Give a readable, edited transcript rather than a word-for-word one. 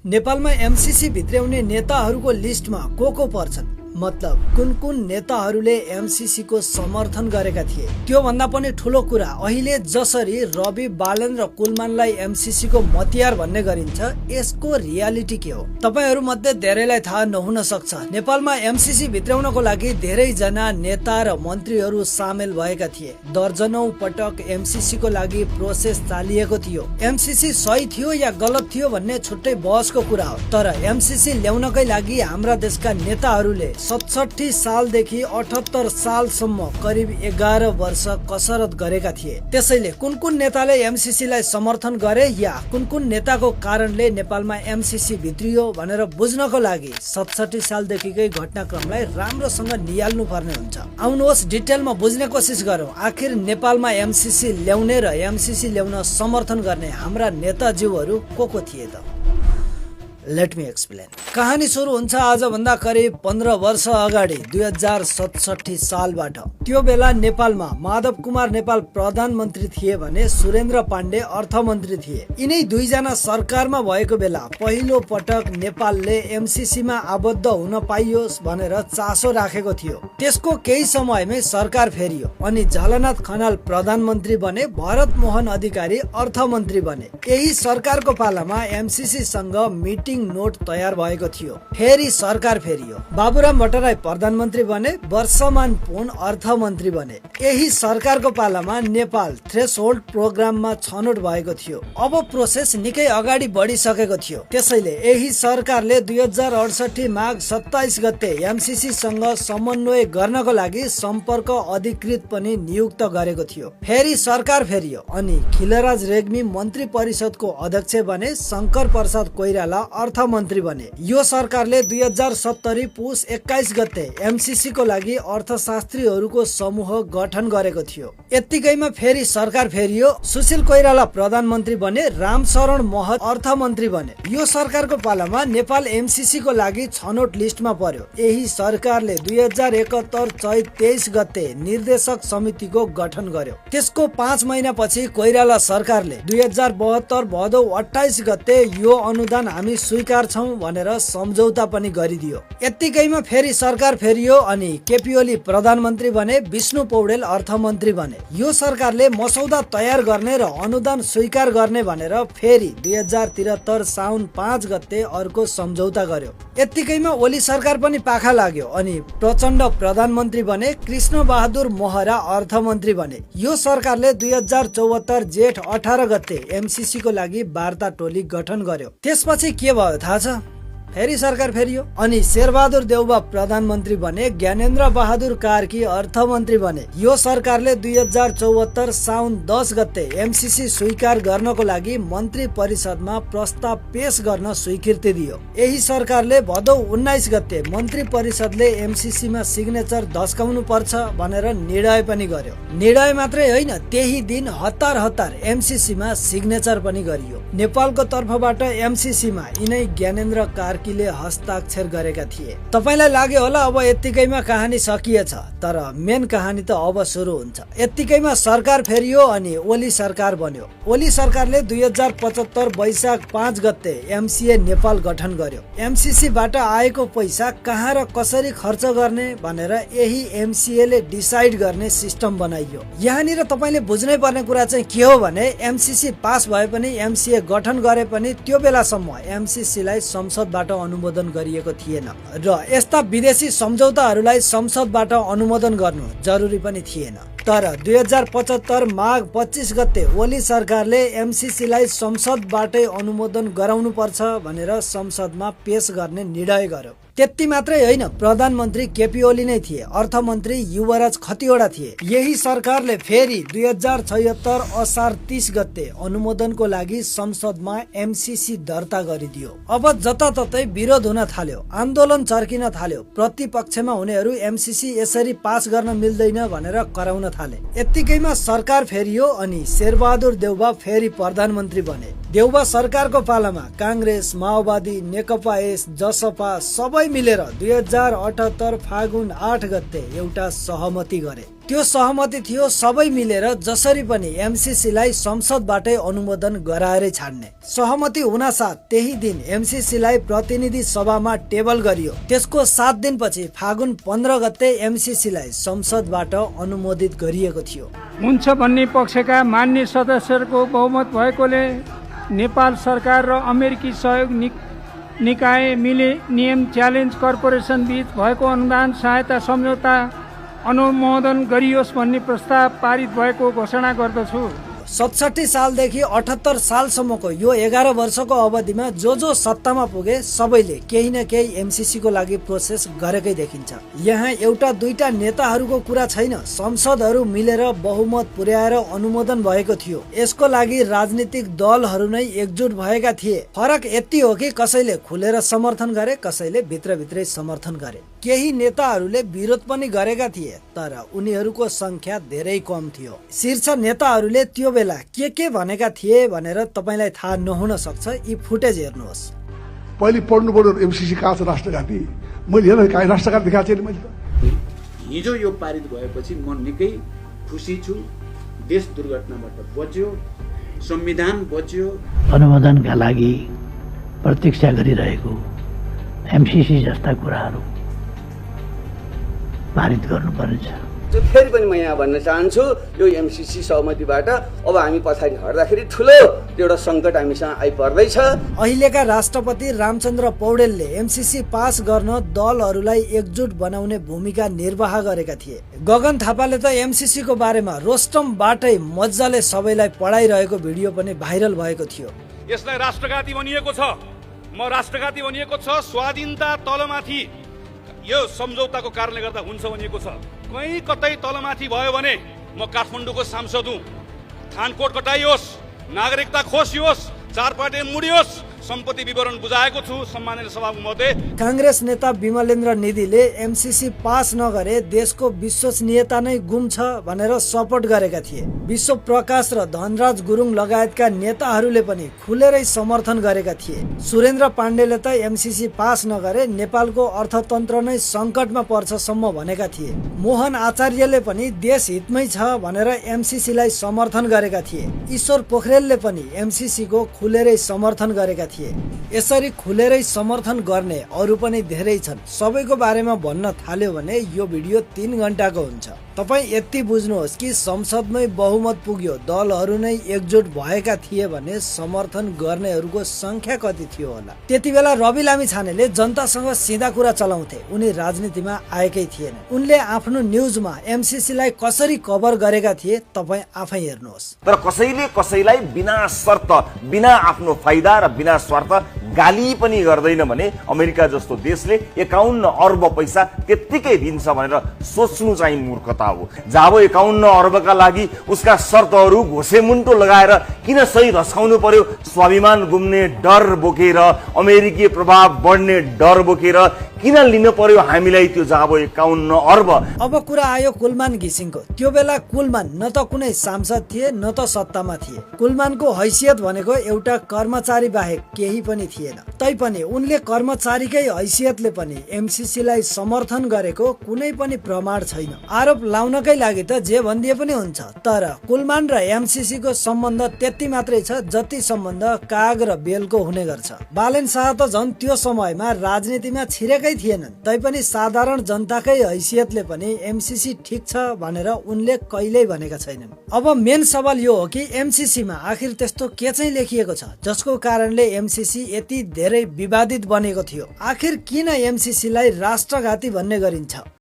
नेपालमा एमसीसी भित्र्याउने नेताहरूको लिस्टमा को पर्छन्? मतलब कुन कुन नेताहरूले एमसीसी को समर्थन गरेका थिए? त्यो भन्दा पनि ठूलो कुरा, अहिले जसरी रवि बालन र कुलमानलाई एमसीसी को मतियार भन्ने गरिन्छ, यसको रियालिटी के हो? तपाईहरु मध्ये धेरैलाई थाहा नहुन सक्छ। नेपालमा एमसीसी भित्र्याउनको लागि धेरै जना नेता र मन्त्रीहरू सामेल भएका थिए। दर्जनौं पटक एमसीसी को लागि प्रोसेस चालिएको थियो। एमसीसी सही थियो या गलत थियो भन्ने छुट्टै बहसको कुरा हो। तर एमसीसी ल्याउनकै लागि हाम्रा देशका नेताहरूले 67 सालदेखि 78 सालसम्म करिब 11 वर्ष कसरत गरेका थिए। त्यसैले कुन कुन नेताले एमसीसी लाई समर्थन गरे या कुन कुन नेताको कारणले नेपालमा एमसीसी भित्रियो भनेर बुझ्नको लागि 67 सालदेखिकै घटनाक्रमलाई राम्रोसँग निहाल्नु पर्ने हुन्छ। आउनुहोस् डिटेलमा बुझ्ने कोसिस गरौँ। आखिर नेपालमा एमसीसी ल्याउने र एमसीसी ल्याउन समर्थन गर्ने हाम्रा नेताज्यूहरू को थिए त? Let me explain. कहानी सुरु हुन्छ आज भन्दा करिब 15 वर्ष अगाडि 2067 सालबाट। त्यो बेला नेपालमा माधव कुमार नेपाल प्रधानमन्त्री थिए भने सुरेन्द्र पाण्डे अर्थमन्त्री थिए। यिनै दुईजना सरकारमा भएको बेला पहिलो पटक नेपालले एमसीसी मा आबद्ध हुन पाइयोस् भनेर चासो राखेको थियो। त्यसको केही समयमै सरकार फेरियो अनि झलनाथ खनाल प्रधानमन्त्री बने, भरत मोहन अधिकारी अर्थमन्त्री बने। यही सरकारको पालामा एमसीसी सँग मिटिङ नोट तयार भएको थियो। फेरि सरकार फेरियो, बाबुराम भट्टराई प्रधानमन्त्री बने, वर्षमान पुन अर्थमन्त्री बने। यही सरकारको पालामा नेपाल थ्रेसहोल्ड प्रोग्राममा छनौट भएको थियो। अब प्रोसेस निकै अगाडि बढिसकेको थियो। त्यसैले यही सरकारले 2068 माघ 27 गते एमसीसी सँग समन्वय गर्नको लागि सम्पर्क अधिकृत पनि नियुक्त गरेको थियो। फेरि सरकार फेरियो अनि खिलराज रेग्मी मन्त्री परिषदको अध्यक्ष बने, शंकर प्रसाद कोइराला अर्थमन्त्री बने। यो सरकारले 2070 पुस 21 गते एमसीसी को लागि अर्थशास्त्रीहरूको समूह गठन गरेको थियो। यत्तिकैमा फेरि सरकार फेरियो, सुशील कोइराला प्रधानमन्त्री बने, रामशरण महत अर्थमन्त्री बने। यो सरकारको पालामा नेपाल एमसीसी को लागि छनौट लिस्टमा पर्यो। यही सरकारले 2071 चैत 23 गते निर्देशक समितिको गठन गर्यो। त्यसको 5 महिनापछि कोइराला सरकारले 2072 भदौ 28 गते यो अनुदान हामी स्वीकार छौं भनेर सम्झौता पनि गरिदियो। यत्तिकैमा फेरि सरकार फेरियो अनि केपी ओली प्रधानमन्त्री बने, विष्णु पौडेल अर्थमन्त्री बने। यो सरकारले मसौदा तयार गर्ने र अनुदान स्वीकार गर्ने भनेर फेरि 2073 साउन 5 गते अर्को सम्झौता गर्यो। यत्तिकैमा ओली सरकार पनि पाखा लाग्यो अनि प्रचण्ड प्रधानमन्त्री बने, कृष्ण बहादुर महरा अर्थमन्त्री बने। यो सरकारले 2074 जेठ 18 गते एमसीसी को लागि वार्ता टोली गठन गर्यो। त्यसपछि के भयो थाहा छ? फेरि सरकार फेरियो अनि शेरबहादुर देउबा प्रधानमन्त्री बने, ज्ञानेन्द्र बहादुर कार्की अर्थमन्त्री बने। यो सरकारले 2074 साउन 10 गते एमसीसी स्वीकार गर्नको लागि मन्त्री परिषदमा प्रस्ताव पेश गर्न स्वीकृति दियो। यही सरकारले भदौ 19 गते मन्त्री परिषदले एमसीसी मा सिग्नेचर धस्काउनु पर्छ भनेर निर्णय पनि गर्यो। निर्णय मात्रै होइन, त्यही दिन हतार एमसीसी मा सिग्नेचर पनि गरियो। नेपालको तर्फबाट एमसीसी मा यिनै ज्ञानेन्द्र कार्की ले हस्ताक्षर गरेका थिए। तपाईलाई लाग्यो होला अब यत्तिकैमा कहानी सकिएछ, तर मेन कहानी त अब सुरु हुन्छ। यत्तिकैमा सरकार फेरियो अनि ओली सरकार बन्यो। ओली सरकारले 2075 वैशाख 5 गते एमसीए नेपाल गठन गर्यो। एमसीसी बाट आएको पैसा कहाँ र कसरी खर्च गर्ने भनेर यही एमसीए ले डिसाइड गर्ने सिस्टम बनाइयो। यहाँनिर तपाईले बुझ्नै पर्ने कुरा चाहिँ के हो भने एमसीसी पास भए पनि, एमसीए गठन गरे पनि त्यो बेलासम्म एमसीसी लाई संसदबाट अनुमोदन गरिएको थिएन र यस्ता विदेशी सम्झौताहरूलाई संसदबाट अनुमोदन गर्नु जरुरी पनि थिएन। तर 2075 माघ 25 गते ओली सरकारले एमसीसी लाई संसदबाटै अनुमोदन गराउनु पर्छ भनेर संसदमा पेश गर्ने निर्णय गर्यो। त्यति मात्रै होइन, प्रधानमन्त्री केपी ओली नै थिए, अर्थमन्त्री युवराज खतिवडा थिए। यही सरकारले फेरि 2076 असार 30 गते अनुमोदनको लागि संसदमा एमसीसी दर्ता गरिदियो। अब जताततै विरोध हुन थाल्यो, आन्दोलन चर्किन थाल्यो। प्रतिपक्षमा हुनेहरू एमसीसी यसरी पास गर्न मिल्दैन भनेर कराउन थाले। यत्तिकैमा सरकार फेरियो अनि शेरबहादुर देउबा फेरि प्रधानमन्त्री बने। देउबा सरकारको पालामा कांग्रेस, माओवादी, नेकपा एस, जसपा सबै मिलेर 2078 फागुन 8 गते एउटा सहमति गरे। त्यो सहमति थियो सबै मिलेर जसरी पनि एमसीसीलाई संसदबाटै अनुमोदन गराएरै छाड्ने। सहमति हुनासाथ त्यही दिन एमसीसीलाई प्रतिनिधि सभामा टेबल गरियो। त्यसको 7 दिनपछि फागुन 15 गते एमसीसीलाई संसदबाट अनुमोदित गरिएको थियो। हुन्छ भन्ने पक्षका मान्य सदस्यहरूको बहुमत भएकोले नेपाल सरकार र अमेरिकी सहयोग निकाय मिलेनियम च्यालेन्ज कर्पोरेसन बीच भएको अनुदान सहायता सम्झौता अनुमोदन गरियोस् भन्ने प्रस्ताव पारित भएको घोषणा गर्दछु। 67 सालदेखि 78 सालसम्मको यो 11 वर्षको अवधिमा जो सत्तामा पुगे सबैले केही न केही एमसीसी को लागि प्रोसेस गरेकै देखिन्छ। यहाँ एउटा दुईटा नेताहरूको कुरा छैन, संसदहरू मिलेर बहुमत पुर्याएर अनुमोदन भएको थियो। यसको लागि राजनीतिक दलहरू नै एकजुट भएका थिए। फरक यति हो कि कसैले खुलेर समर्थन गरे, कसैले भित्रभित्रै समर्थन गरे। केही नेताहरूले विरोध पनि गरेका थिए, तर उनीहरूको संख्या धेरै कम थियो। शीर्ष नेताहरूले त्यो बेला के भनेका थिए भनेर तपाईलाई थाहा नहुन सक्छ। यी फुटेज हेर्नुहोस्। पहिले पढ्नु पर्यो एमसीसी कहाँ छ राष्ट्रघाती। मैले हेर कहाँ राष्ट्रघाती देखाएको छैन मैले। हिजो यो पारित भएपछि म निकै खुसी छु। देश दुर्घटनाबाट बच्यो, संविधान बच्यो। अनुमोदनका लागि प्रतीक्षा गरिरहेको एमसीसी जस्ता कुराहरू पारित गर्नुपर्नेछ। फेरि पनि म यहाँ भन्न चाहन्छु, यो एमसीसी सहमतिबाट अब हामी पछाडि हट्दाखेरि ठुलो एउटा सङ्कट हामीसँग आइपर्दैछ। अहिलेका राष्ट्रपति रामचन्द्र पौडेलले एमसीसी पास गर्न दलहरूलाई एकजुट बनाउने भूमिका निर्वाह गरेका थिए। गगन थापाले त एमसीसी को बारेमा रोस्टमबाटै मजाले सबैलाई पढाइरहेको भिडियो पनि भाइरल भएको थियो। यसलाई राष्ट्रघाती भनिएको छ। म राष्ट्रघाती भनिएको छ। स्वाधीनता तलमाथि यो सम्झौताको कारणले गर्दा हुन्छ भनिएको छ। कहीँ कतै तलमाथि भयो भने म काठमाडौँको सांसद हुँ। थानकोट कटाइयोस्, नागरिकता खोसियोस्, चारपाटे मुडियोस्, सम्पत्ति विवरण बुझाएको छु। सम्माननीय सभामुख महोदय, कांग्रेस नेता विमलेन्द्र निधिले एमसीसी पास नगरे देशको विश्वसनीयता नै गुम्छ भनेर सपोर्ट गरेका थिए। विश्व प्रकाश र धनराज गुरुङ लगायतका नेताहरूले पनि खुलेरै समर्थन गरेका थिए। सुरेन्द्र पाण्डेले त एमसीसी पास नगरे नेपालको अर्थतन्त्र नै संकटमा पर्छसम्म भनेका थिए। मोहन आचार्यले पनि देश हितमै छ भनेर एमसीसीलाई समर्थन गरेका थिए। ईश्वर पोखरेलले पनि एमसीसी को खुलेरै समर्थन गरेका थिए। यसरी खुलेरै समर्थन गर्ने अरू पनि धेरै छन्। सबैको बारेमा भन्न थाल्यो भने यो भिडियो 3 घण्टाको हुन्छ। तपाई यति बुझ्नुहोस् कि संसदमै बहुमत पुग्यो, दलहरू नै एकजुट भएका थिए भने समर्थन गर्नेहरूको संख्या कति थियो होला। त्यतिबेला रवि लामिछानेले जनतासँग सिधा कुरा चलाउँथे। उनी राजनीतिमा आएकै थिएन। उनले आफ्नो न्युजमा एमसीसीलाई कसरी कभर गरेका थिए तपाई आफै हेर्नुहोस्। तर कसैले कसैलाई बिना शर्त, बिना आफ्नो फाइदा र बिना स्वार्थ गाली पनि गर्दैन भने अमेरिका जस्तो देशले 51 अर्ब पैसा त्यत्तिकै दिन्छ भनेर सोच्नु चाहिँ मूर्खता हो। जब 51 अर्बका लागि उसका शर्तहरू घोसेमुन्टो लगाएर किन सही धस्काउनु पर्यो? स्वाभिमान गुम्ने डर बोकेर, अमेरिकी प्रभाव बढ्ने डर बोकेर किन लिनु पर्यो हामीलाई त्यो जब 51 अर्ब? अब कुरा आयो कुलमान घिसिङको। त्यो बेला कुलमान न त कुनै सांसद थिए न त सत्तामा थिए। कुलमानको हैसियत भनेको एउटा कर्मचारी बाहेक केही पनि थिएन। तैपनि उनले कर्मचारीकै हैसियतले पनि एमसीसीलाई समर्थन गरेको कुनै पनि प्रमाण छैन। आरोप लाउनकै लागि त जे भनिदिए पनि हुन्छ। तर कुलमान र एमसीसी को सम्बन्ध त्यति मात्रै छ जति सम्बन्ध काग र बेलको हुने गर्छ। बालेन शाह त झन् त्यो समयमा राजनीतिमा छिरेकै थिएनन्। तैपनि साधारण जनताकै हैसियतले पनि एमसीसी ठिक छ भनेर उनले कहिल्यै भनेका छैनन्। अब मेन सवाल यो हो कि एमसीसी मा आखिर त्यस्तो के चाहिँ लेखिएको छ जसको कारणले एमसीसी यति धेरै विवादित बनेको थियो? आखिर किन एमसीसी लाई राष्ट्रघाती भन्ने गरिन्छ?